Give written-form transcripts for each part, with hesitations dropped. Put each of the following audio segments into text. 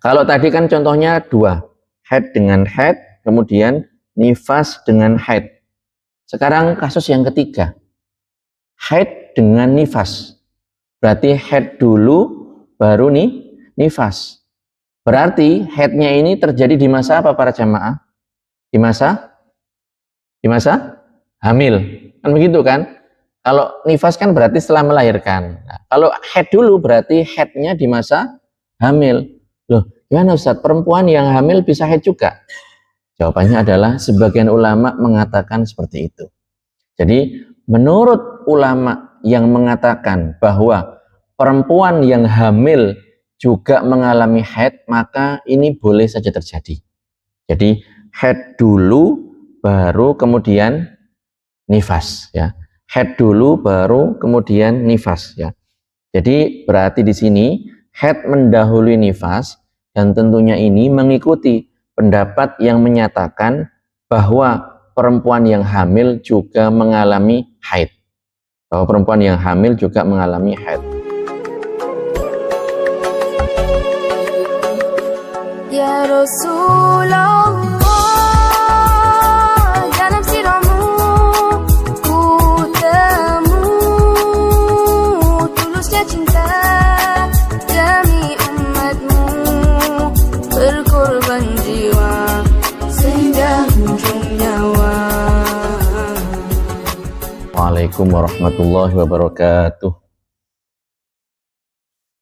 Kalau tadi kan contohnya dua, haid dengan haid, kemudian nifas dengan haid. Sekarang kasus yang ketiga, haid dengan nifas. Berarti haid dulu, baru nih nifas. Berarti haidnya ini terjadi di masa apa para jamaah? Di masa hamil. Kan begitu kan? Kalau nifas kan berarti setelah melahirkan. Nah, kalau haid dulu berarti haidnya di masa hamil. Loh, gimana Ustaz? Perempuan yang hamil bisa haid juga? Jawabannya adalah sebagian ulama mengatakan seperti itu. Jadi menurut ulama yang mengatakan bahwa perempuan yang hamil juga mengalami haid, maka ini boleh saja terjadi. Jadi haid dulu baru kemudian nifas ya. Haid dulu baru kemudian nifas ya. Jadi berarti di sini haid mendahului nifas, dan tentunya ini mengikuti pendapat yang menyatakan bahwa perempuan yang hamil juga mengalami haid. Bahwa perempuan yang hamil juga mengalami haid. Ya Rasulullah, dalam sirahmu ku temu tulusnya cinta demi umatmu, berkorban jiwa sehingga ujung nyawa. Waalaikumsalam warahmatullahi wabarakatuh.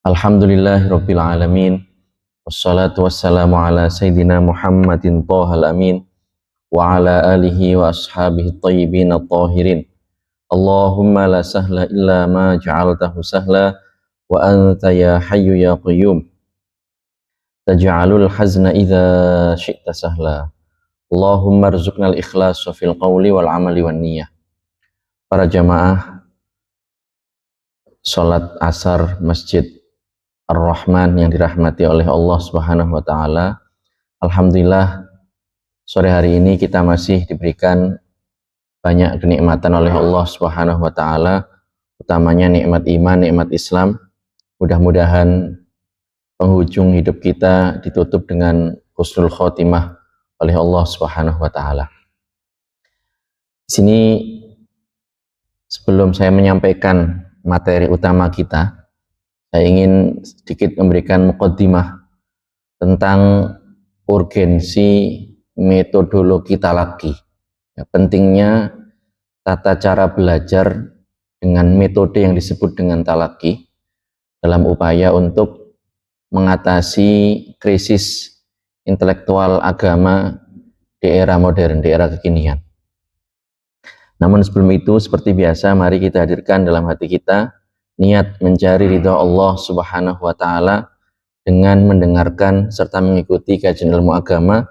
Alhamdulillahirabbil alamin. Wassalatu wassalamu ala sayyidina Muhammadin Thahal Amin wa ala alihi wa ashabihi tayyibin at-tahirin. Allahumma la sahla illa ma ja'altahu sahla wa anta ya hayyu ya qayyum taj'alul hazna idza syi'ta sahla. Allahumma rzuqna al-ikhlasa fil qawli wal amali wan niyyah. Para jamaah salat asar Masjid Ar-Rahman yang dirahmati oleh Allah Subhanahu wa taala. Alhamdulillah sore hari ini kita masih diberikan banyak kenikmatan oleh Allah Subhanahu wa taala, utamanya nikmat iman, nikmat Islam. Mudah-mudahan penghujung hidup kita ditutup dengan husnul khotimah oleh Allah Subhanahu wa taala. Di sini sebelum saya menyampaikan materi utama kita, saya ingin sedikit memberikan muqaddimah tentang urgensi metodologi talaqi. Ya, pentingnya tata cara belajar dengan metode yang disebut dengan talaqi dalam upaya untuk mengatasi krisis intelektual agama di era modern, di era kekinian. Namun sebelum itu, seperti biasa, mari kita hadirkan dalam hati kita niat mencari ridha Allah Subhanahu wa taala dengan mendengarkan serta mengikuti kajian ilmu agama,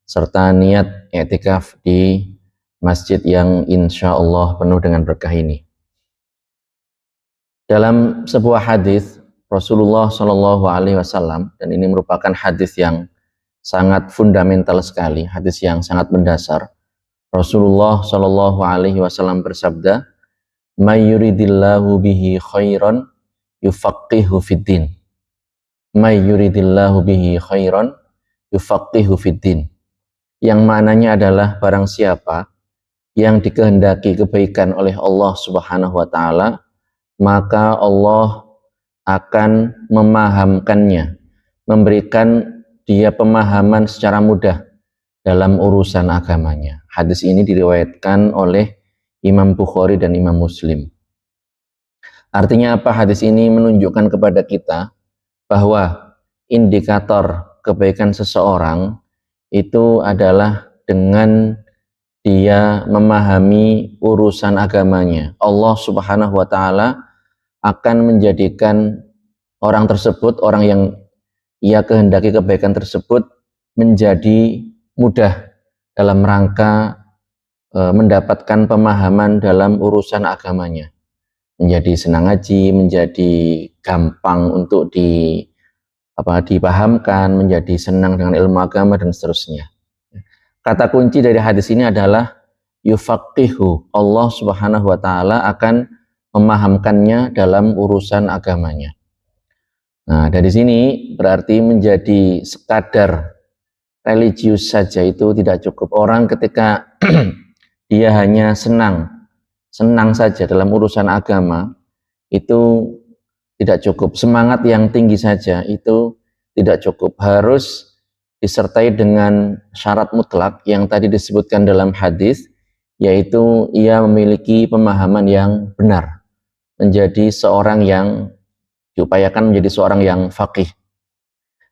serta niat i'tikaf di masjid yang insya Allah penuh dengan berkah ini. Dalam sebuah hadis Rasulullah Shallallahu Alaihi Wasallam, dan ini merupakan hadis yang sangat fundamental sekali, hadis yang sangat mendasar. Rasulullah Shallallahu Alaihi Wasallam bersabda, "May yuridillahu bihi khairan yufaqihu fiddin." May yuridillahu bihi khairan yufaqihu fiddin. Yang maknanya adalah barang siapa yang dikehendaki kebaikan oleh Allah Subhanahu wa taala, maka Allah akan memahamkannya, memberikan dia pemahaman secara mudah dalam urusan agamanya. Hadis ini diriwayatkan oleh Imam Bukhari dan Imam Muslim. Artinya apa? Hadis ini menunjukkan kepada kita bahwa indikator kebaikan seseorang itu adalah dengan dia memahami urusan agamanya. Allah Subhanahu wa taala akan menjadikan orang tersebut, orang yang ia kehendaki kebaikan tersebut, menjadi mudah dalam rangka mendapatkan pemahaman dalam urusan agamanya. Menjadi senang ngaji, menjadi gampang untuk dipahamkan, menjadi senang dengan ilmu agama dan seterusnya. Kata kunci dari hadis ini adalah yufaqihu. Allah Subhanahu wa taala akan memahamkannya dalam urusan agamanya. Nah, dari sini berarti menjadi sekadar religius saja itu tidak cukup. Orang ketika dia hanya senang saja dalam urusan agama, itu tidak cukup. Semangat yang tinggi saja itu tidak cukup. Harus disertai dengan syarat mutlak yang tadi disebutkan dalam hadis, yaitu ia memiliki pemahaman yang benar, menjadi seorang yang diupayakan menjadi seorang yang faqih.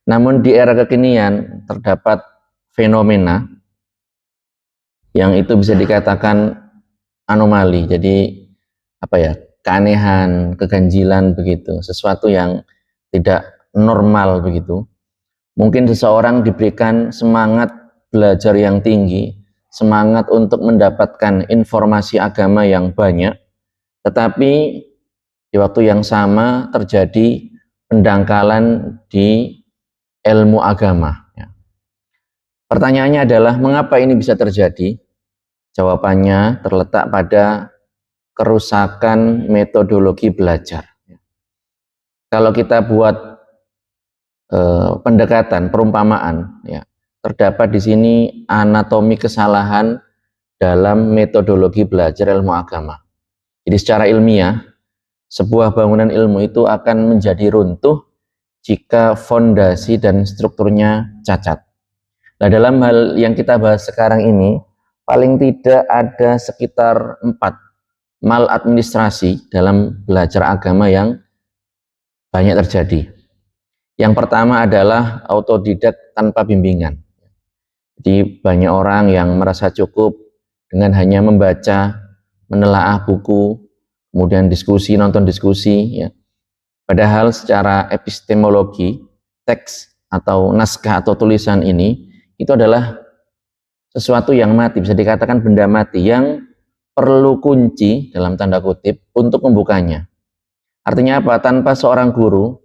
Namun di era kekinian terdapat fenomena yang itu bisa dikatakan anomali. Jadi apa ya? Keanehan, keganjilan begitu, sesuatu yang tidak normal begitu. Mungkin seseorang diberikan semangat belajar yang tinggi, semangat untuk mendapatkan informasi agama yang banyak, tetapi di waktu yang sama terjadi pendangkalan di ilmu agama. Pertanyaannya adalah mengapa ini bisa terjadi? Jawabannya terletak pada kerusakan metodologi belajar. Kalau kita buat pendekatan, perumpamaan, ya, terdapat di sini anatomi kesalahan dalam metodologi belajar ilmu agama. Jadi secara ilmiah, sebuah bangunan ilmu itu akan menjadi runtuh jika fondasi dan strukturnya cacat. Nah, dalam hal yang kita bahas sekarang ini, paling tidak ada sekitar 4 maladministrasi dalam belajar agama yang banyak terjadi. Yang pertama adalah autodidak tanpa bimbingan. Jadi banyak orang yang merasa cukup dengan hanya membaca, menelaah buku, kemudian diskusi, nonton diskusi, ya. Padahal secara epistemologi, teks atau naskah atau tulisan ini itu adalah sesuatu yang mati, bisa dikatakan benda mati yang perlu kunci dalam tanda kutip untuk membukanya. Artinya apa? Tanpa seorang guru,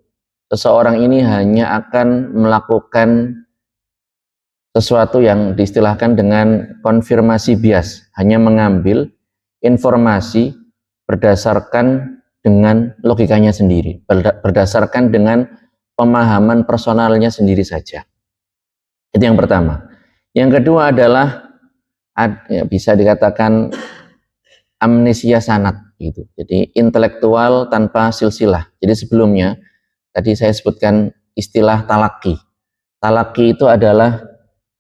seseorang ini hanya akan melakukan sesuatu yang diistilahkan dengan konfirmasi bias, hanya mengambil informasi berdasarkan dengan logikanya sendiri, berdasarkan dengan pemahaman personalnya sendiri saja. Itu yang pertama. Yang kedua adalah bisa dikatakan amnesia sanad gitu. Jadi intelektual tanpa silsilah. Jadi sebelumnya tadi saya sebutkan istilah talaki. Talaki itu adalah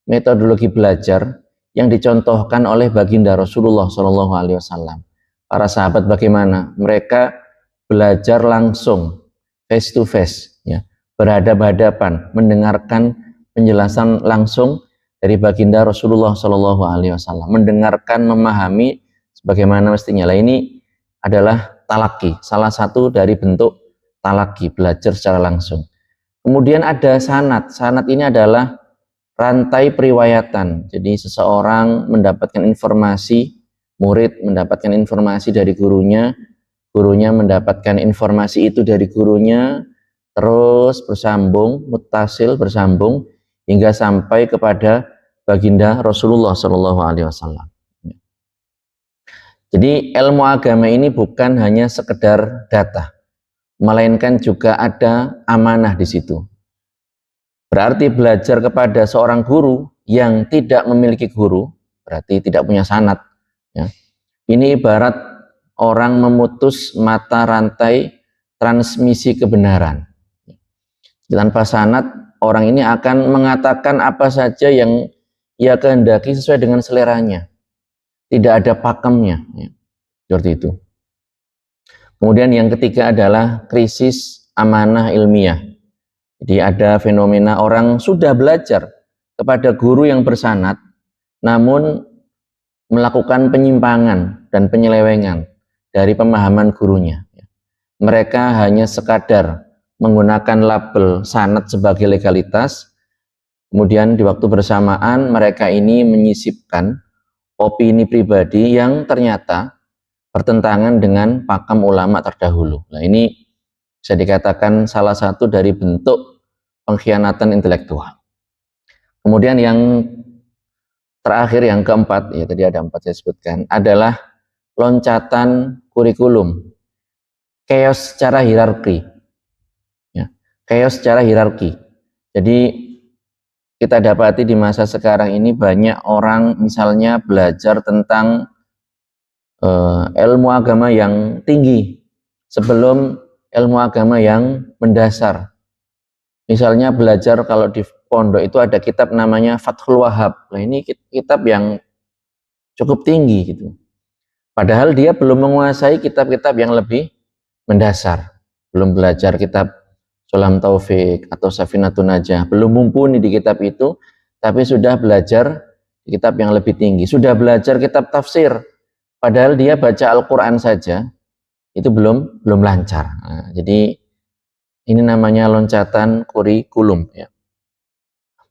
metodologi belajar yang dicontohkan oleh baginda Rasulullah SAW. Para sahabat bagaimana? Mereka belajar langsung, face to face, ya, berhadapan-hadapan, mendengarkan penjelasan langsung dari baginda Rasulullah SAW, mendengarkan, memahami sebagaimana mestinya. Lah ini adalah talaki, salah satu dari bentuk talaki, belajar secara langsung. Kemudian ada sanad. Sanad ini adalah rantai periwayatan. Jadi seseorang mendapatkan informasi, murid mendapatkan informasi dari gurunya, gurunya mendapatkan informasi itu dari gurunya, terus bersambung, muttasil, bersambung hingga sampai kepada baginda Rasulullah SAW. Jadi ilmu agama ini bukan hanya sekedar data, melainkan juga ada amanah di situ. Berarti belajar kepada seorang guru yang tidak memiliki guru, berarti tidak punya sanad. Ya. Ini ibarat orang memutus mata rantai transmisi kebenaran. Tanpa sanad, orang ini akan mengatakan apa saja yang ia kehendaki sesuai dengan seleranya. Tidak ada pakemnya. Ya. Seperti itu. Kemudian yang ketiga adalah krisis amanah ilmiah. Jadi ada fenomena orang sudah belajar kepada guru yang bersanad, namun melakukan penyimpangan dan penyelewengan dari pemahaman gurunya. Mereka hanya sekadar menggunakan label sanad sebagai legalitas, kemudian di waktu bersamaan mereka ini menyisipkan opini pribadi yang ternyata bertentangan dengan pakem ulama terdahulu. Nah, ini bisa dikatakan salah satu dari bentuk pengkhianatan intelektual. Kemudian yang terakhir, yang keempat, ya tadi ada 4 saya sebutkan, adalah loncatan kurikulum, chaos secara hierarki. Ya. chaos secara hierarki. Jadi kita dapati di masa sekarang ini banyak orang misalnya belajar tentang ilmu agama yang tinggi sebelum ilmu agama yang mendasar. Misalnya belajar kalau di pondok itu ada kitab namanya Fathul Wahhab. Nah, ini kitab yang cukup tinggi gitu. Padahal dia belum menguasai kitab-kitab yang lebih mendasar. Belum belajar kitab Sulam Taufik atau Safinatun Najah. Belum mumpuni di kitab itu, tapi sudah belajar di kitab yang lebih tinggi. Sudah belajar kitab tafsir. Padahal dia baca Al-Quran saja, itu belum lancar. Nah, jadi ini namanya loncatan kurikulum, ya.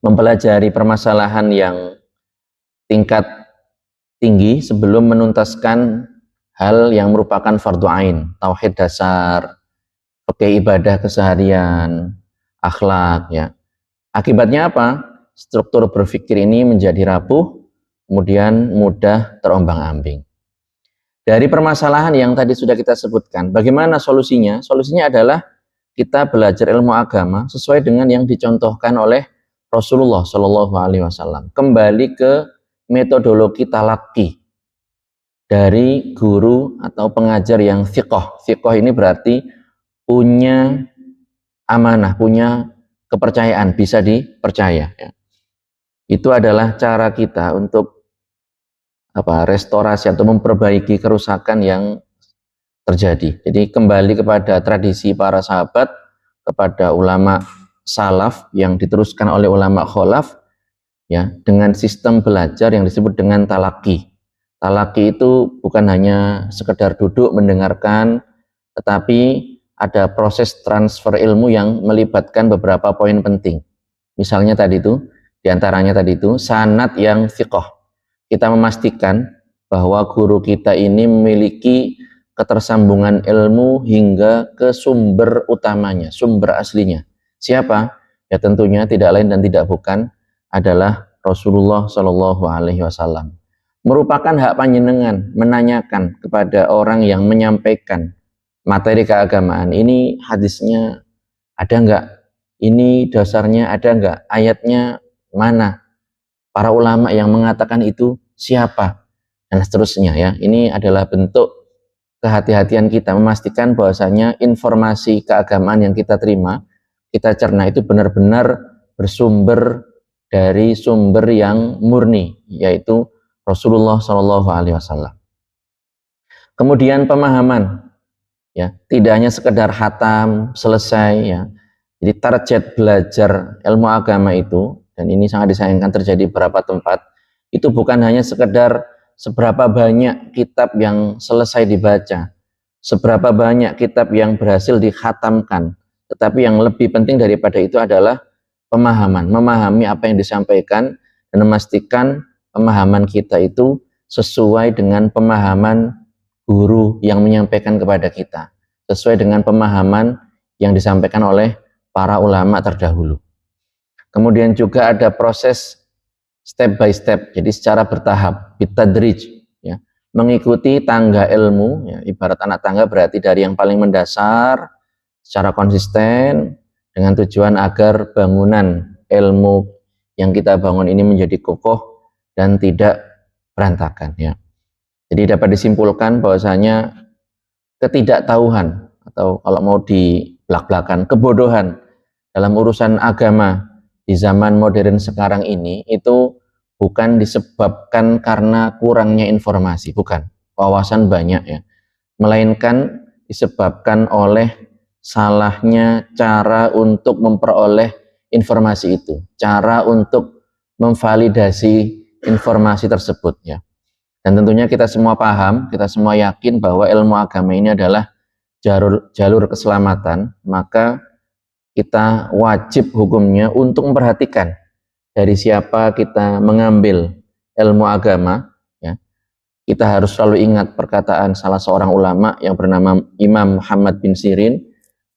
Mempelajari permasalahan yang tingkat tinggi sebelum menuntaskan hal yang merupakan fardu ain, tauhid dasar, fikih ibadah keseharian, akhlak, ya. Akibatnya apa? Struktur berpikir ini menjadi rapuh, kemudian mudah terombang-ambing. Dari permasalahan yang tadi sudah kita sebutkan, bagaimana solusinya? Solusinya adalah kita belajar ilmu agama sesuai dengan yang dicontohkan oleh Rasulullah Shallallahu Alaihi Wasallam. Kembali ke metodologi talaki dari guru atau pengajar yang thiqah. Thiqah ini berarti punya amanah, punya kepercayaan, bisa dipercaya. Ya. Itu adalah cara kita untuk restorasi atau memperbaiki kerusakan yang terjadi. Jadi kembali kepada tradisi para sahabat, kepada ulama salaf yang diteruskan oleh ulama kholaf, ya, dengan sistem belajar yang disebut dengan talaki. Talaki itu bukan hanya sekedar duduk mendengarkan, tetapi ada proses transfer ilmu yang melibatkan beberapa poin penting. Misalnya tadi itu, diantaranya tadi itu sanad yang thiqah. Kita memastikan bahwa guru kita ini memiliki ketersambungan ilmu hingga ke sumber utamanya, sumber aslinya. Siapa? Ya tentunya tidak lain dan tidak bukan adalah Rasulullah Shallallahu Alaihi Wasallam. Merupakan hak panjenengan menanyakan kepada orang yang menyampaikan materi keagamaan. Ini hadisnya ada enggak? Ini dasarnya ada enggak? Ayatnya mana? Para ulama yang mengatakan itu siapa? Dan seterusnya, ya. Ini adalah bentuk kehati-hatian kita memastikan bahwasanya informasi keagamaan yang kita terima, kita cerna itu benar-benar bersumber dari sumber yang murni, yaitu Rasulullah Shallallahu Alaihi Wasallam. Kemudian pemahaman, ya, tidak hanya sekedar hatam selesai, ya. Jadi target belajar ilmu agama itu, dan ini sangat disayangkan terjadi beberapa tempat, itu bukan hanya sekedar seberapa banyak kitab yang selesai dibaca, seberapa banyak kitab yang berhasil dikhatamkan, tetapi yang lebih penting daripada itu adalah pemahaman, memahami apa yang disampaikan dan memastikan pemahaman kita itu sesuai dengan pemahaman guru yang menyampaikan kepada kita, sesuai dengan pemahaman yang disampaikan oleh para ulama terdahulu. Kemudian juga ada proses step by step, jadi secara bertahap, bitadrij, ya, mengikuti tangga ilmu, ya, ibarat anak tangga berarti dari yang paling mendasar secara konsisten dengan tujuan agar bangunan ilmu yang kita bangun ini menjadi kokoh dan tidak berantakan, ya. Jadi dapat disimpulkan bahwasanya ketidaktahuan atau kalau mau di belak-belakan kebodohan dalam urusan agama di zaman modern sekarang ini itu bukan disebabkan karena kurangnya informasi, bukan, wawasan banyak, ya, melainkan disebabkan oleh salahnya cara untuk memperoleh informasi itu, cara untuk memvalidasi informasi tersebut, ya. Dan tentunya kita semua paham, kita semua yakin bahwa ilmu agama ini adalah jalur keselamatan, maka kita wajib hukumnya untuk memperhatikan dari siapa kita mengambil ilmu agama, ya. Kita harus selalu ingat perkataan salah seorang ulama yang bernama Imam Muhammad bin Sirin.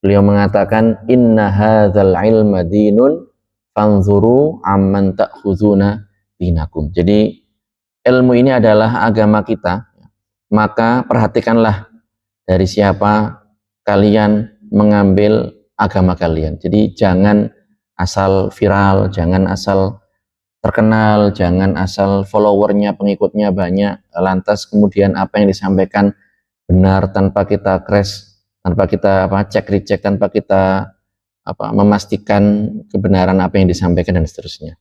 Beliau mengatakan, inna hadzal ilma dinun fanzuru amman ta'khuzuna dinakum. Jadi ilmu ini adalah agama kita, maka perhatikanlah dari siapa kalian mengambil agama kalian. Jadi jangan asal viral, jangan asal terkenal, jangan asal followernya, pengikutnya banyak, lantas kemudian apa yang disampaikan benar tanpa kita crash, tanpa kita cek recheck, tanpa kita memastikan kebenaran apa yang disampaikan dan seterusnya.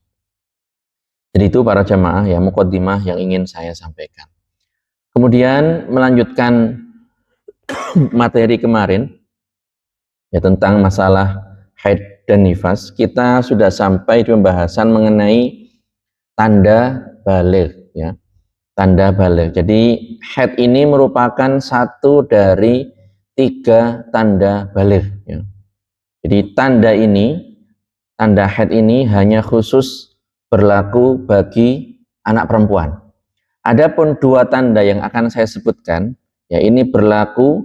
Jadi itu para jamaah ya, muqaddimah yang ingin saya sampaikan. Kemudian melanjutkan materi kemarin ya tentang masalah haid dan nifas, kita sudah sampai di pembahasan mengenai tanda baligh ya. Tanda baligh. Jadi haid ini merupakan satu dari 3 tanda baligh ya. Jadi tanda haid ini hanya khusus berlaku bagi anak perempuan. Adapun 2 tanda yang akan saya sebutkan, ya ini berlaku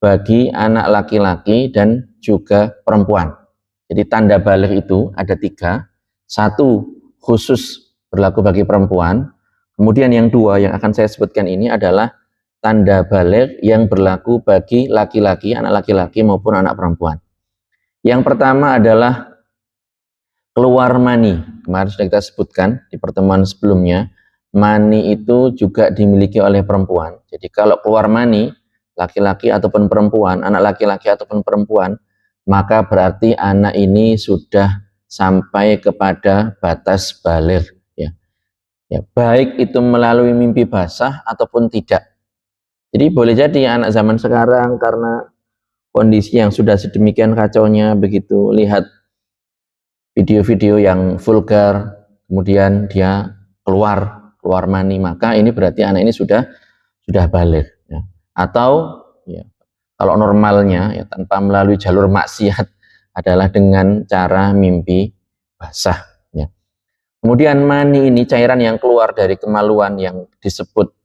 bagi anak laki-laki dan juga perempuan. Jadi tanda baligh itu ada 3. 1 khusus berlaku bagi perempuan. Kemudian yang 2 yang akan saya sebutkan ini adalah tanda baligh yang berlaku bagi laki-laki, anak laki-laki maupun anak perempuan. Yang pertama adalah keluar mani. Kemarin sudah kita sebutkan di pertemuan sebelumnya, mani itu juga dimiliki oleh perempuan. Jadi kalau keluar mani, laki-laki ataupun perempuan, anak laki-laki ataupun perempuan, maka berarti anak ini sudah sampai kepada batas baligh ya. Ya, baik itu melalui mimpi basah ataupun tidak. Jadi boleh jadi anak zaman sekarang karena kondisi yang sudah sedemikian kacaunya, begitu lihat video-video yang vulgar, kemudian dia keluar mani, maka ini berarti anak ini sudah baligh ya. Atau ya, kalau normalnya ya tanpa melalui jalur maksiat adalah dengan cara mimpi basah ya. Kemudian mani ini cairan yang keluar dari kemaluan yang disebut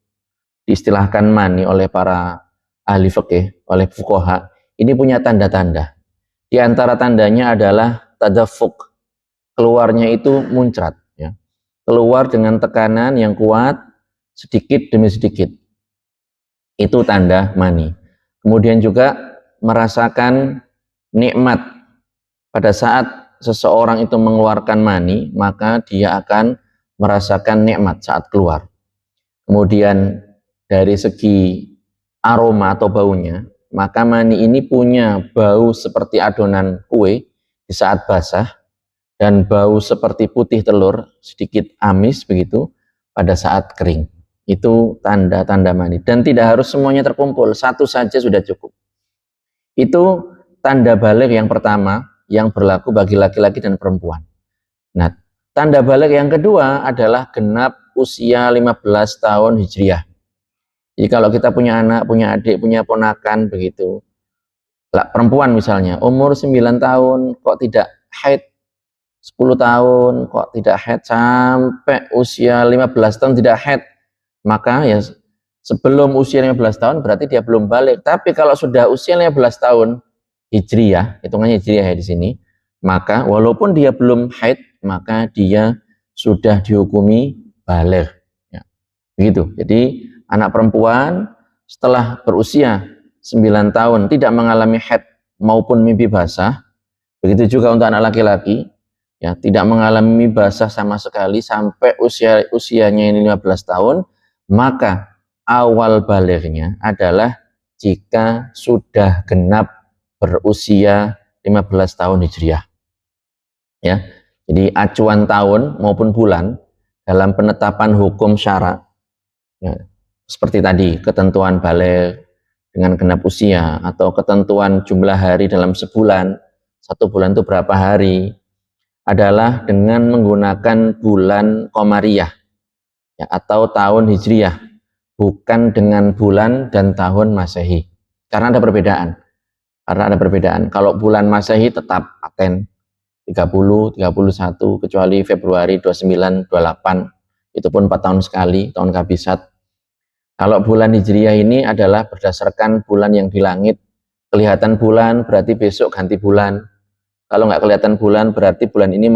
diistilahkan mani oleh para ahli fikih, oleh fuqaha, ini punya tanda-tanda. Di antara tandanya adalah tadaffuq, keluarnya itu muncrat ya. Keluar dengan tekanan yang kuat sedikit demi sedikit. Itu tanda mani. Kemudian juga merasakan nikmat pada saat seseorang itu mengeluarkan mani, maka dia akan merasakan nikmat saat keluar. Kemudian dari segi aroma atau baunya, maka mani ini punya bau seperti adonan kue di saat basah dan bau seperti putih telur sedikit amis begitu pada saat kering. Itu tanda-tanda mani dan tidak harus semuanya terkumpul, satu saja sudah cukup. Itu tanda baligh yang pertama yang berlaku bagi laki-laki dan perempuan. Nah, tanda baligh yang kedua adalah genap usia 15 tahun Hijriah. Jadi kalau kita punya anak, punya adik, punya ponakan begitu, perempuan misalnya, umur 9 tahun kok tidak haid, 10 tahun kok tidak haid, sampai usia 15 tahun tidak haid, maka ya sebelum usia 15 tahun berarti dia belum balik. Tapi kalau sudah usia 15 tahun Hijriah, hitungannya Hijriah ya di sini, maka walaupun dia belum haid, maka dia sudah dihukumi baligh ya. Begitu. Jadi anak perempuan setelah berusia 9 tahun tidak mengalami haid maupun mimpi basah, begitu juga untuk anak laki-laki ya, tidak mengalami mimpi basah sama sekali sampai usianya ini 15 tahun, maka awal balighnya adalah jika sudah genap berusia 15 tahun Hijriah ya. Jadi acuan tahun maupun bulan dalam penetapan hukum syara ya, seperti tadi ketentuan baligh dengan genap usia atau ketentuan jumlah hari dalam sebulan, 1 bulan itu berapa hari, adalah dengan menggunakan bulan Qamariyah ya, atau tahun Hijriah, bukan dengan bulan dan tahun Masehi. Karena ada perbedaan. Kalau bulan Masehi tetap paten 30, 31, kecuali Februari 29, 28, itu pun 4 tahun sekali, tahun kabisat. Kalau bulan Hijriah ini adalah berdasarkan bulan yang di langit, kelihatan bulan berarti besok ganti bulan. Kalau nggak kelihatan bulan berarti bulan ini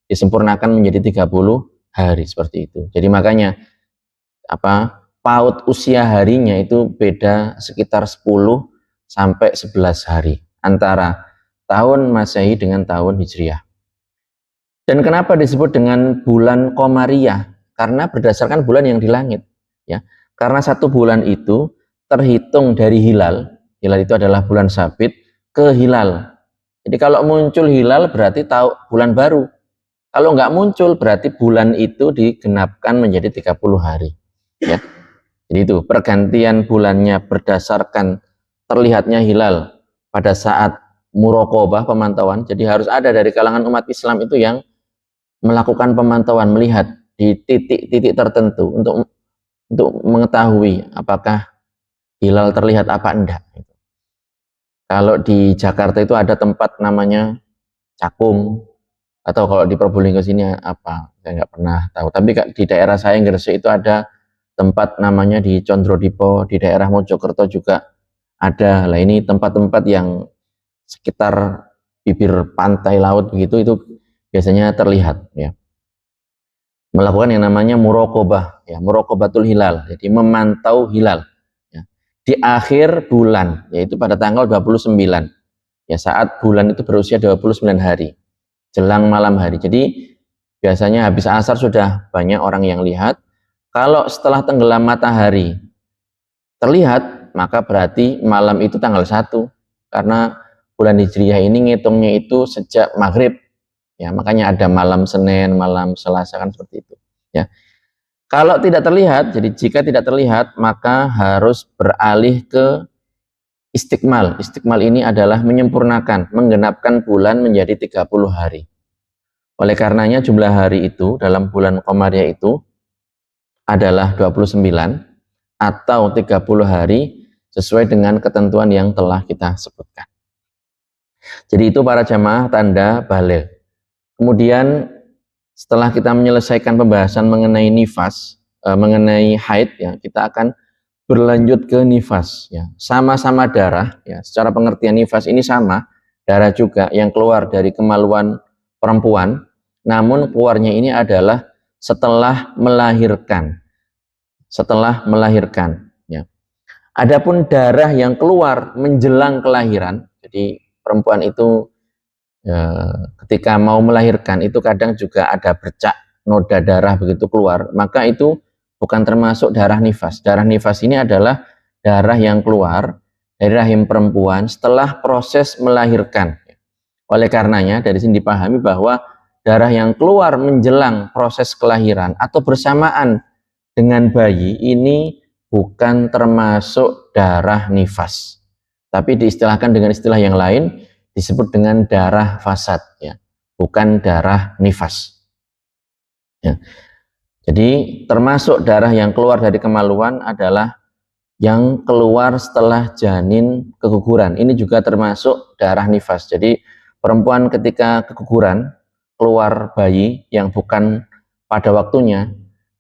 disempurnakan menjadi 30 hari seperti itu. Jadi makanya paut usia harinya itu beda sekitar 10 sampai 11 hari antara tahun Masehi dengan tahun Hijriah. Dan kenapa disebut dengan bulan Qamariyah? Karena berdasarkan bulan yang di langit, ya. Karena satu bulan itu terhitung dari hilal. Hilal itu adalah bulan sabit ke hilal. Jadi kalau muncul hilal berarti tahu bulan baru. Kalau nggak muncul berarti bulan itu digenapkan menjadi 30 hari. Ya. Jadi itu pergantian bulannya berdasarkan terlihatnya hilal pada saat muraqabah pemantauan. Jadi harus ada dari kalangan umat Islam itu yang melakukan pemantauan, melihat di titik-titik tertentu untuk mengetahui apakah hilal terlihat apa enggak. Kalau di Jakarta itu ada tempat namanya Cakung, atau kalau di Probolinggo sini apa, saya nggak pernah tahu. Tapi di daerah saya Gresik itu ada tempat namanya di Condrodipo, di daerah Mojokerto juga ada. Lah ini tempat-tempat yang sekitar bibir pantai laut begitu, itu biasanya terlihat, ya. Melakukan yang namanya muraqabah, ya, muraqabatul hilal. Jadi memantau hilal, ya, di akhir bulan, yaitu pada tanggal 29, ya, saat bulan itu berusia 29 hari jelang malam hari. Jadi biasanya habis asar sudah banyak orang yang lihat. Kalau setelah tenggelam matahari terlihat, maka berarti malam itu tanggal 1, karena bulan Hijriah ini ngitungnya itu sejak maghrib, ya, makanya ada malam Senin, malam Selasa, kan seperti itu, ya. Kalau tidak terlihat, jadi jika tidak terlihat, maka harus beralih ke istiqmal. Istiqmal ini adalah menyempurnakan, menggenapkan bulan menjadi 30 hari. Oleh karenanya jumlah hari itu dalam bulan Qamariyah itu adalah 29 atau 30 hari sesuai dengan ketentuan yang telah kita sebutkan. Jadi itu para jamaah tanda baligh. Kemudian setelah kita menyelesaikan pembahasan mengenai nifas, mengenai haid, ya, kita akan berlanjut ke nifas, ya. Sama-sama darah, ya. Secara pengertian nifas ini sama, darah juga yang keluar dari kemaluan perempuan, namun keluarnya ini adalah setelah melahirkan. Setelah melahirkan, ya. Adapun darah yang keluar menjelang kelahiran, jadi perempuan itu, ketika mau melahirkan itu kadang juga ada bercak noda darah begitu keluar, maka itu bukan termasuk darah nifas. Darah nifas ini adalah darah yang keluar dari rahim perempuan setelah proses melahirkan. Oleh karenanya dari sini dipahami bahwa darah yang keluar menjelang proses kelahiran atau bersamaan dengan bayi ini bukan termasuk darah nifas, tapi diistilahkan dengan istilah yang lain, disebut dengan darah fasad, ya, bukan darah nifas, ya. Jadi termasuk darah yang keluar dari kemaluan adalah yang keluar setelah janin keguguran. Ini juga termasuk darah nifas. Jadi perempuan ketika keguguran keluar bayi yang bukan pada waktunya,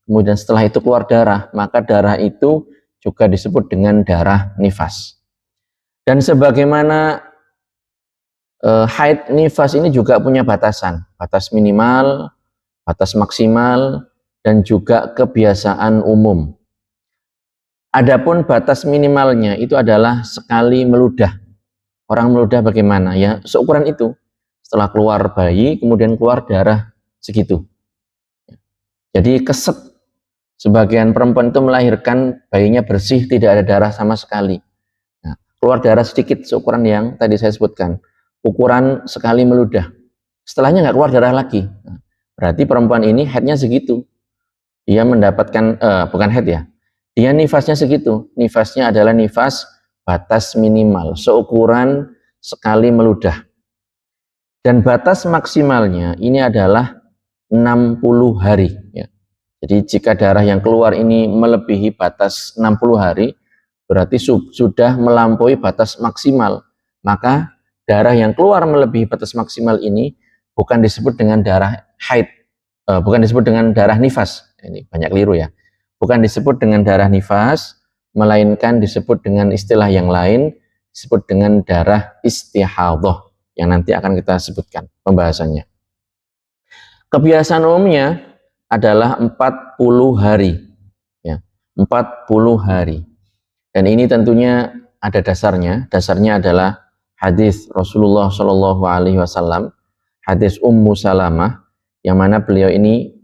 kemudian setelah itu keluar darah, maka darah itu juga disebut dengan darah nifas. Dan sebagaimana haid, nifas ini juga punya batasan, batas minimal, batas maksimal, dan juga kebiasaan umum. Adapun batas minimalnya itu adalah sekali meludah. Orang meludah bagaimana? Ya, seukuran itu. Setelah keluar bayi, kemudian keluar darah segitu. Jadi keset. Sebagian perempuan itu melahirkan bayinya bersih, tidak ada darah sama sekali. Nah, keluar darah sedikit seukuran yang tadi saya sebutkan. Ukuran sekali meludah. Setelahnya nggak keluar darah lagi. Nah, berarti perempuan ini haidnya segitu. Dia mendapatkan, bukan haid ya, dia nifasnya segitu. Nifasnya adalah nifas batas minimal, seukuran sekali meludah. Dan batas maksimalnya ini adalah 60 hari, ya. Jadi jika darah yang keluar ini melebihi batas 60 hari, berarti sudah melampaui batas maksimal. Maka darah yang keluar melebihi batas maksimal ini bukan disebut dengan darah haid, bukan disebut dengan darah nifas. Ini banyak keliru, ya. Bukan disebut dengan darah nifas, melainkan disebut dengan istilah yang lain, disebut dengan darah istihadhah, yang nanti akan kita sebutkan pembahasannya. Kebiasaan umumnya adalah 40 hari, ya, 40 hari. Dan ini tentunya ada dasarnya adalah hadis Rasulullah Shallallahu Alaihi Wasallam, hadis Ummu Salamah, yang mana beliau ini,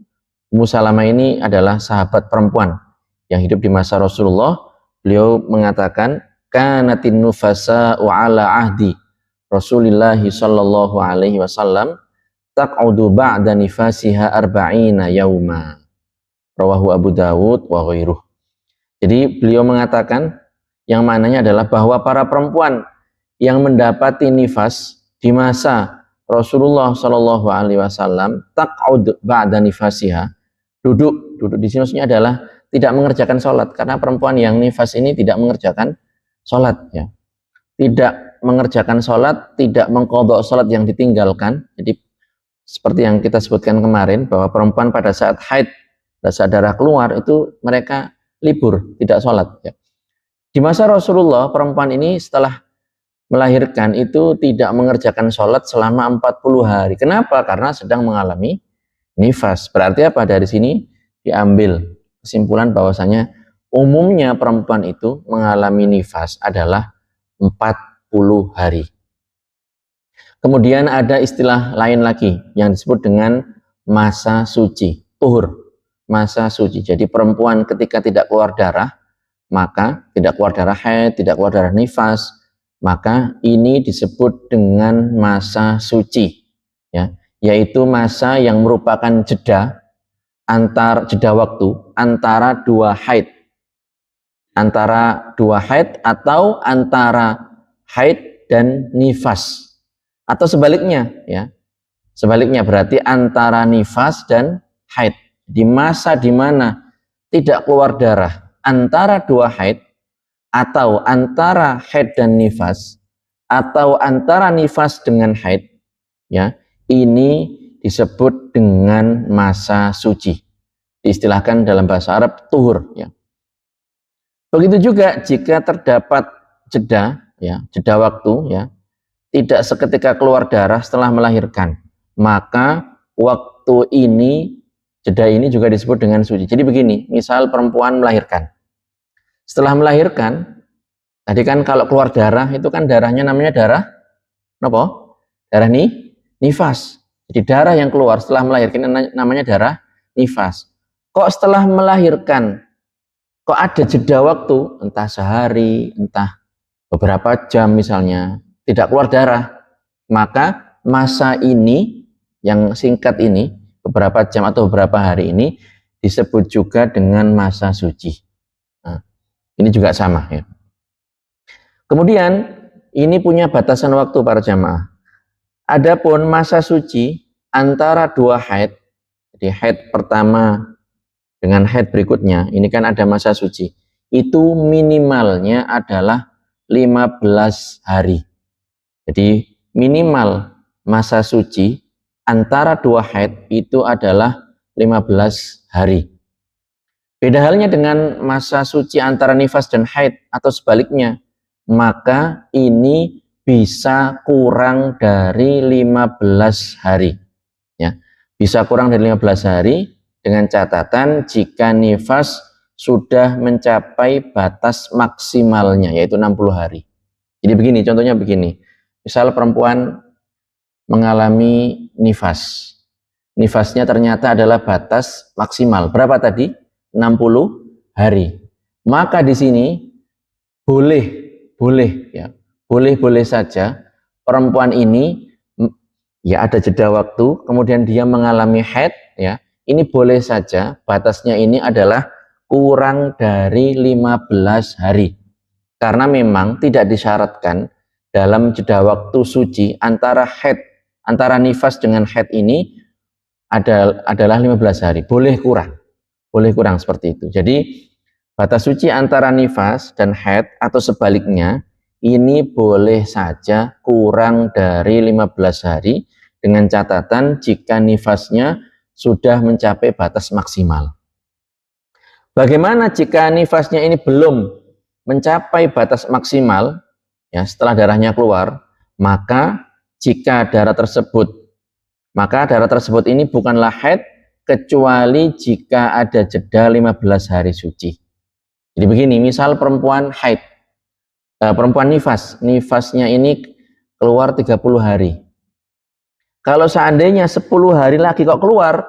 Ummu Salamah ini adalah sahabat perempuan yang hidup di masa Rasulullah. Beliau mengatakan, kanatin nufasa'u ala ahdi Rasulillahi Shallallahu Alaihi Wasallam taq'udu ba'da nifasiha arba'ina yauma. Rawahu Abu Dawud wa ghairuh. Jadi beliau mengatakan, yang mananya adalah bahwa para perempuan yang mendapati nifas di masa Rasulullah Shallallahu Alaihi Wasallam taq'ud ba'da nifasiha, duduk di sini maksudnya adalah tidak mengerjakan sholat, karena perempuan yang nifas ini tidak mengerjakan sholat, ya, tidak mengerjakan sholat, tidak mengqadha sholat yang ditinggalkan. Jadi seperti yang kita sebutkan kemarin, bahwa perempuan pada saat haid, pada saat darah keluar itu mereka libur, tidak sholat, ya. Di masa Rasulullah, perempuan ini setelah melahirkan itu tidak mengerjakan sholat selama 40 hari. Kenapa? Karena sedang mengalami nifas. Berarti apa? Dari sini diambil kesimpulan bahwasanya umumnya perempuan itu mengalami nifas adalah 40 hari. Kemudian ada istilah lain lagi yang disebut dengan masa suci, tuhur, masa suci. Jadi perempuan ketika tidak keluar darah, maka tidak keluar darah haid, tidak keluar darah nifas, maka ini disebut dengan masa suci, ya, yaitu masa yang merupakan jeda waktu antara dua haid, atau antara haid dan nifas, atau sebaliknya, ya, sebaliknya berarti antara nifas dan haid. Di masa di mana tidak keluar darah antara dua haid, atau antara haid dan nifas, atau antara nifas dengan haid, ya, ini disebut dengan masa suci. Diistilahkan dalam bahasa Arab tuhur, ya. Begitu juga jika terdapat jeda, ya, jeda waktu, ya, tidak seketika keluar darah setelah melahirkan, maka waktu ini, jeda ini juga disebut dengan suci. Jadi begini, misal perempuan melahirkan, setelah melahirkan, tadi kan kalau keluar darah itu kan darahnya namanya darah apa? Darah nifas. Jadi darah yang keluar setelah melahirkan namanya darah nifas. Kok setelah melahirkan kok ada jeda waktu, entah sehari, entah beberapa jam misalnya, tidak keluar darah, maka masa ini yang singkat ini, beberapa jam atau beberapa hari ini, disebut juga dengan masa suci. Ini juga sama, ya. Kemudian ini punya batasan waktu para jamaah. Adapun masa suci antara dua haid, jadi haid pertama dengan haid berikutnya, ini kan ada masa suci. Itu minimalnya adalah 15 hari. Jadi minimal masa suci antara dua haid itu adalah 15 hari. Beda halnya dengan masa suci antara nifas dan haid atau sebaliknya, maka ini bisa kurang dari 15 hari. Ya, bisa kurang dari 15 hari dengan catatan jika nifas sudah mencapai batas maksimalnya, yaitu 60 hari. Jadi begini, contohnya begini. Misal perempuan mengalami nifas. Nifasnya ternyata adalah batas maksimal. Berapa tadi? 60 hari. Maka di sini boleh saja perempuan ini, ya, ada jeda waktu, kemudian dia mengalami haid, ya. Ini boleh saja batasnya ini adalah kurang dari 15 hari. Karena memang tidak disyaratkan dalam jeda waktu suci antara haid, antara nifas dengan haid ini adalah 15 hari. Boleh kurang seperti itu. Jadi batas suci antara nifas dan haid atau sebaliknya ini boleh saja kurang dari 15 hari dengan catatan jika nifasnya sudah mencapai batas maksimal. Bagaimana jika nifasnya ini belum mencapai batas maksimal, ya, setelah darahnya keluar, maka darah tersebut ini bukanlah haid kecuali jika ada jeda 15 hari suci. Jadi begini, misal perempuan haid, perempuan nifasnya ini keluar 30 hari. Kalau seandainya 10 hari lagi kok keluar,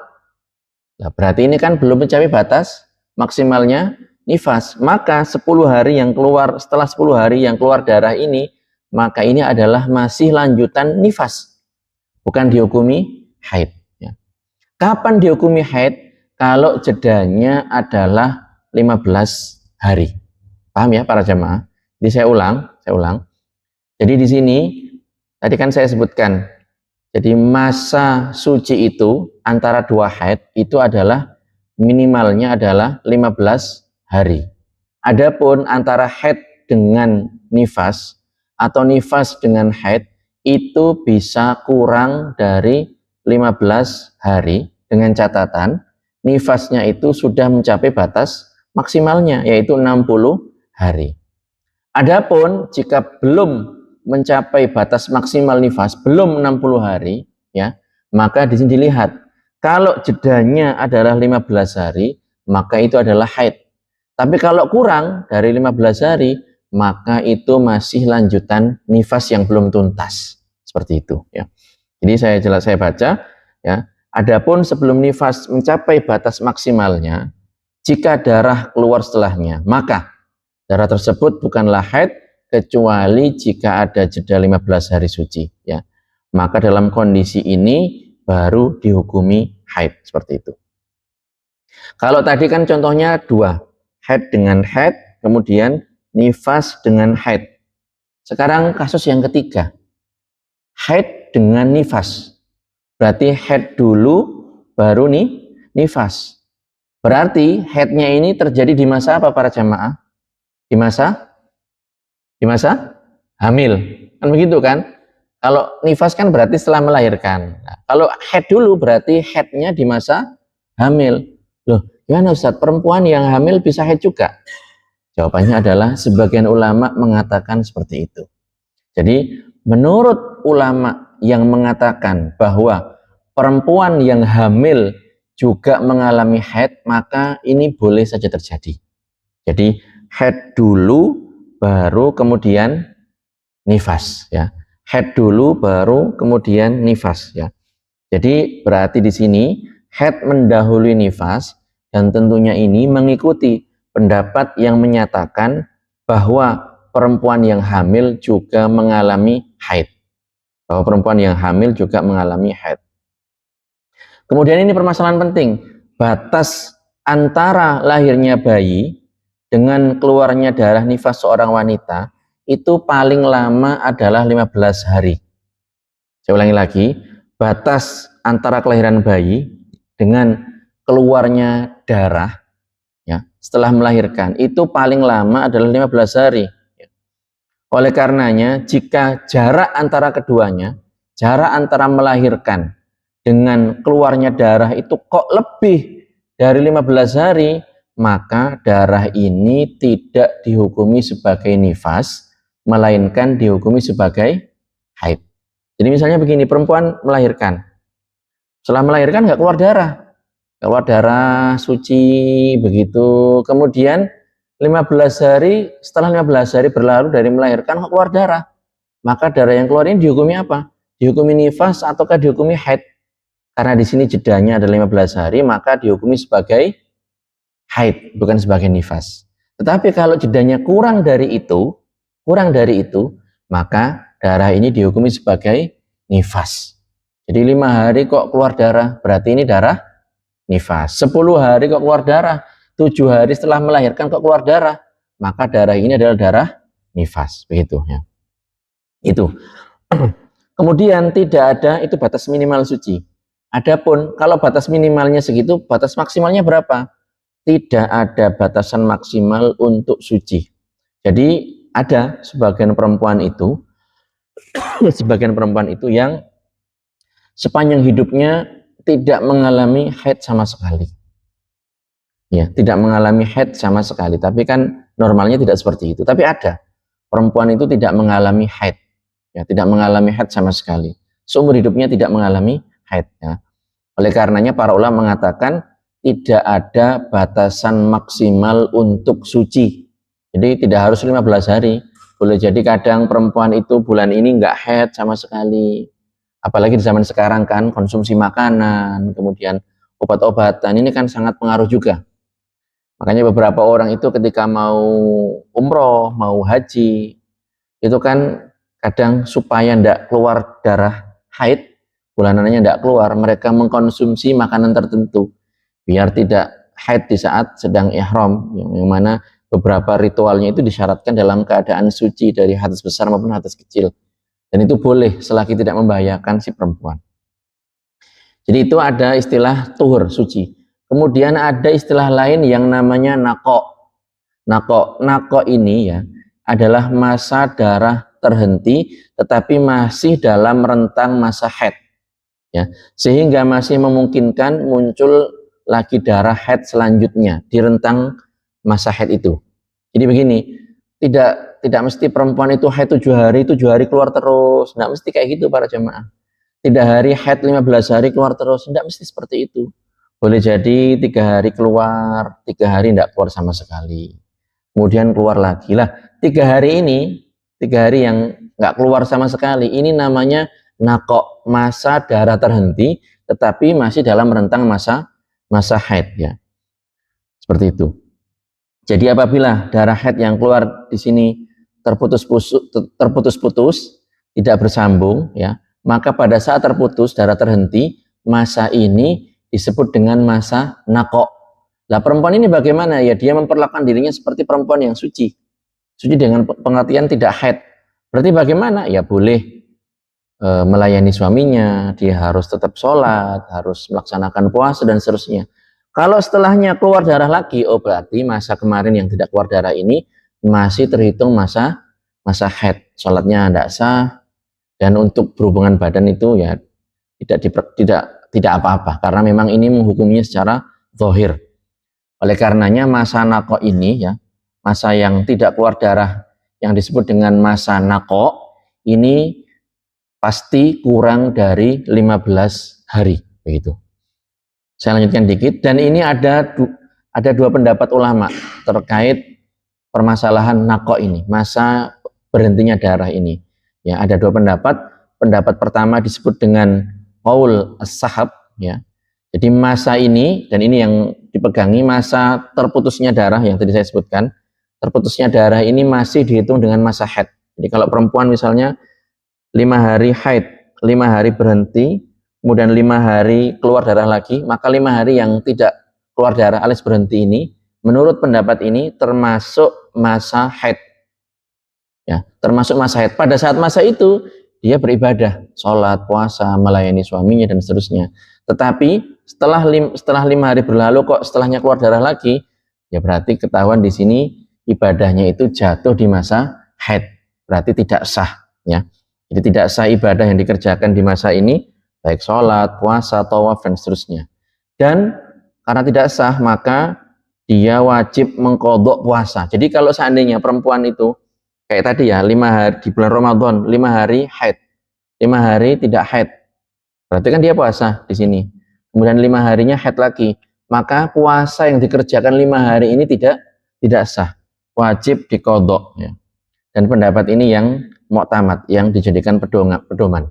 nah berarti ini kan belum mencapai batas maksimalnya nifas. Maka 10 hari yang keluar, setelah 10 hari yang keluar darah ini, maka ini adalah masih lanjutan nifas, bukan dihukumi haid. Ya. Kapan dihukumi haid? Kalau jedanya adalah 15 hari. Paham ya para jamaah? Jadi saya ulang. Jadi di sini tadi kan saya sebutkan, jadi masa suci itu antara dua haid itu adalah minimalnya adalah 15 hari. Adapun antara haid dengan nifas atau nifas dengan haid itu bisa kurang dari 15 hari dengan catatan nifasnya itu sudah mencapai batas maksimalnya yaitu 60 hari. Adapun jika belum mencapai batas maksimal nifas, belum 60 hari, ya, maka di sini dilihat kalau jedanya adalah 15 hari, maka itu adalah haid. Tapi kalau kurang dari 15 hari, maka itu masih lanjutan nifas yang belum tuntas. Seperti itu, ya. Jadi saya baca, ya. Adapun sebelum nifas mencapai batas maksimalnya, jika darah keluar setelahnya, maka darah tersebut bukanlah haid kecuali jika ada jeda 15 hari suci, ya. Maka dalam kondisi ini baru dihukumi haid seperti itu. Kalau tadi kan contohnya dua, haid dengan haid, kemudian nifas dengan haid. Sekarang kasus yang ketiga, haid dengan nifas. Berarti haid dulu baru nifas. Berarti haidnya ini terjadi di masa apa para jamaah? Di masa hamil, kan begitu kan? Kalau nifas kan berarti setelah melahirkan. Nah, kalau haid dulu berarti haidnya di masa hamil. Loh, gimana Ustaz? Perempuan yang hamil bisa haid juga? Jawabannya adalah sebagian ulama mengatakan seperti itu. Jadi menurut ulama yang mengatakan bahwa perempuan yang hamil juga mengalami haid, maka ini boleh saja terjadi. Jadi haid dulu baru kemudian nifas, ya. Haid dulu baru kemudian nifas, ya. Jadi berarti di sini haid mendahului nifas dan tentunya ini mengikuti pendapat yang menyatakan bahwa perempuan yang hamil juga mengalami haid. Bahwa perempuan yang hamil juga mengalami haid. Kemudian ini permasalahan penting, batas antara lahirnya bayi dengan keluarnya darah nifas seorang wanita itu paling lama adalah 15 hari. Saya ulangi lagi, batas antara kelahiran bayi dengan keluarnya darah, ya, setelah melahirkan itu paling lama adalah 15 hari. Oleh karenanya, jika jarak antara keduanya, jarak antara melahirkan dengan keluarnya darah itu kok lebih dari 15 hari, maka darah ini tidak dihukumi sebagai nifas, melainkan dihukumi sebagai haid. Jadi misalnya begini, perempuan melahirkan. Setelah melahirkan nggak keluar darah suci begitu. Kemudian 15 hari, setelah 15 hari berlalu dari melahirkan keluar darah. Maka darah yang keluar ini dihukumi apa? Dihukumi nifas ataukah dihukumi haid? Karena di sini jedanya ada 15 hari, maka dihukumi sebagai haid, bukan sebagai nifas. Tetapi kalau jedanya kurang dari itu, maka darah ini dihukumi sebagai nifas. Jadi 5 hari kok keluar darah, berarti ini darah nifas. 10 hari kok keluar darah, 7 hari setelah melahirkan kok keluar darah, maka darah ini adalah darah nifas, begitu ya. Itu. Kemudian tidak ada itu batas minimal suci. Adapun kalau batas minimalnya segitu, batas maksimalnya berapa? Tidak ada batasan maksimal untuk suci. Jadi ada sebagian perempuan itu yang sepanjang hidupnya tidak mengalami haid sama sekali. Ya, tidak mengalami haid sama sekali. Tapi kan normalnya tidak seperti itu. Tapi ada perempuan itu tidak mengalami haid, ya, tidak mengalami haid sama sekali. Seumur hidupnya tidak mengalami haid. Ya. Oleh karenanya para ulama mengatakan tidak ada batasan maksimal untuk suci. Jadi tidak harus 15 hari. Boleh jadi kadang perempuan itu bulan ini nggak haid sama sekali. Apalagi di zaman sekarang kan konsumsi makanan, kemudian obat-obatan ini kan sangat pengaruh juga. Makanya beberapa orang itu ketika mau umroh, mau haji, itu kan kadang supaya ndak keluar darah haid, bulanannya ndak keluar, mereka mengkonsumsi makanan tertentu biar tidak haid di saat sedang ihram, yang mana beberapa ritualnya itu disyaratkan dalam keadaan suci dari hadas besar maupun hadas kecil, dan itu boleh selagi tidak membahayakan si perempuan. Jadi itu ada istilah tuhur, suci. Kemudian ada istilah lain yang namanya nako. Nako ini ya adalah masa darah terhenti tetapi masih dalam rentang masa haid, ya, sehingga masih memungkinkan muncul lagi darah haid selanjutnya di rentang masa haid itu. Jadi begini, tidak mesti perempuan itu haid 7 hari keluar terus, tidak mesti kayak gitu para jemaah. Tidak hari haid 15 hari keluar terus, tidak mesti seperti itu. Boleh jadi 3 hari keluar, 3 hari tidak keluar sama sekali, kemudian keluar lagi lah. 3 hari ini, 3 hari yang nggak keluar sama sekali, ini namanya nakok, masa darah terhenti tetapi masih dalam rentang masa haid, ya, seperti itu. Jadi apabila darah haid yang keluar di sini terputus-putus, tidak bersambung, ya, maka pada saat terputus darah terhenti, masa ini disebut dengan masa nakok. Nah, perempuan ini bagaimana? Ya, dia memperlakukan dirinya seperti perempuan yang suci. Suci dengan pengertian tidak haid. Berarti bagaimana? Ya, boleh melayani suaminya, dia harus tetap sholat, harus melaksanakan puasa dan seterusnya. Kalau setelahnya keluar darah lagi, oh berarti masa kemarin yang tidak keluar darah ini masih terhitung masa haid. Sholatnya tidak sah, dan untuk berhubungan badan itu ya tidak apa-apa, karena memang ini menghukumnya secara zahir. Oleh karenanya masa nako ini, ya, masa yang tidak keluar darah yang disebut dengan masa nako ini pasti kurang dari 15 hari, begitu. Saya lanjutkan dikit, dan ini ada dua pendapat ulama terkait permasalahan nako ini, masa berhentinya darah ini. Ya, ada dua pendapat. Pendapat pertama disebut dengan qaul as-sahab, ya. Jadi masa ini, dan ini yang dipegangi, masa terputusnya darah yang tadi saya sebutkan, terputusnya darah ini masih dihitung dengan masa haid. Jadi kalau perempuan misalnya 5 hari haid, 5 hari berhenti, kemudian 5 hari keluar darah lagi, maka 5 hari yang tidak keluar darah alias berhenti ini, menurut pendapat ini termasuk masa haid, ya, termasuk masa haid. Pada saat masa itu dia beribadah, sholat, puasa, melayani suaminya dan seterusnya. Tetapi setelah 5 hari berlalu kok setelahnya keluar darah lagi, ya berarti ketahuan di sini ibadahnya itu jatuh di masa haid, berarti tidak sah, ya. Jadi tidak sah ibadah yang dikerjakan di masa ini, baik sholat, puasa, tawaf dan seterusnya. Dan karena tidak sah, maka dia wajib mengkodok puasa. Jadi kalau seandainya perempuan itu kayak tadi ya, 5 hari di bulan Ramadan, 5 hari haid, 5 hari tidak haid, berarti kan dia puasa di sini. Kemudian 5 harinya haid lagi, maka puasa yang dikerjakan 5 hari ini tidak sah, wajib dikodok, ya. Dan pendapat ini yang mu'tamad, yang dijadikan pedoman.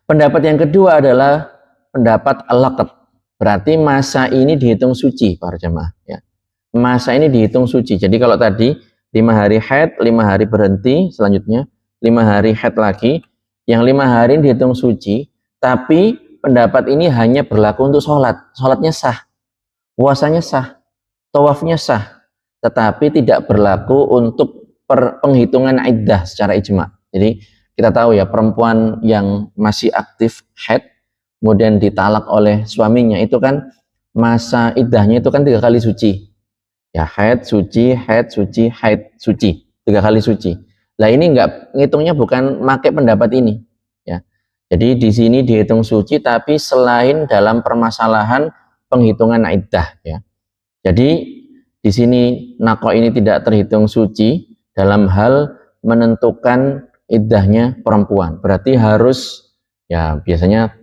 Pendapat yang kedua adalah pendapat al-laqat. Berarti masa ini dihitung suci para jemaah, ya. Masa ini dihitung suci. Jadi kalau tadi 5 hari haid, 5 hari berhenti, selanjutnya 5 hari haid lagi, yang 5 hari dihitung suci, tapi pendapat ini hanya berlaku untuk sholat. Sholatnya sah, puasanya sah, tawafnya sah, tetapi tidak berlaku untuk penghitungan iddah secara ijma. Jadi kita tahu ya, perempuan yang masih aktif haid kemudian ditalak oleh suaminya, itu kan masa iddahnya itu kan 3 kali suci, ya, haid suci, haid suci, haid suci, 3 kali suci. Nah ini enggak ngitungnya, bukan pakai pendapat ini, ya. Jadi di sini dihitung suci, tapi selain dalam permasalahan penghitungan iddah, ya. Jadi di sini nako ini tidak terhitung suci dalam hal menentukan iddahnya perempuan. Berarti harus, ya, biasanya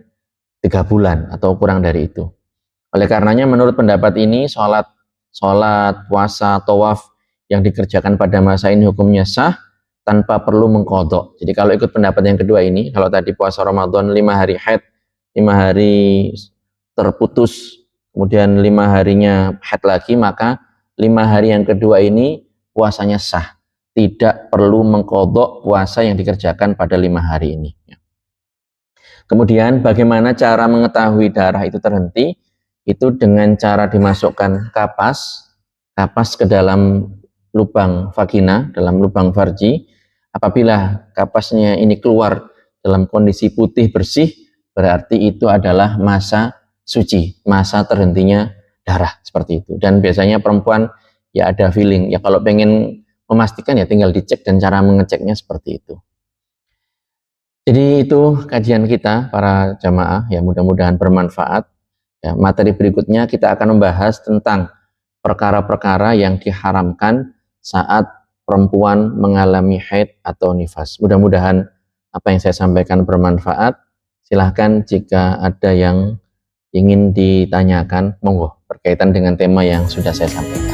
3 bulan atau kurang dari itu. Oleh karenanya menurut pendapat ini sholat, puasa, tawaf yang dikerjakan pada masa ini hukumnya sah, tanpa perlu mengkodok. Jadi kalau ikut pendapat yang kedua ini, kalau tadi puasa Ramadan 5 hari haid, 5 hari terputus, kemudian 5 harinya haid lagi, maka 5 hari yang kedua ini puasanya sah, tidak perlu mengkodok puasa yang dikerjakan pada 5 hari ini. Kemudian bagaimana cara mengetahui darah itu terhenti? Itu dengan cara dimasukkan kapas ke dalam lubang vagina, dalam lubang farji. Apabila kapasnya ini keluar dalam kondisi putih bersih, berarti itu adalah masa suci, masa terhentinya darah, seperti itu. Dan biasanya perempuan ya ada feeling, ya kalau pengen memastikan ya tinggal dicek, dan cara mengeceknya seperti itu. Jadi itu kajian kita para jamaah, ya mudah-mudahan bermanfaat. Ya, materi berikutnya kita akan membahas tentang perkara-perkara yang diharamkan saat perempuan mengalami haid atau nifas. Mudah-mudahan apa yang saya sampaikan bermanfaat. Silahkan jika ada yang ingin ditanyakan, monggo berkaitan dengan tema yang sudah saya sampaikan.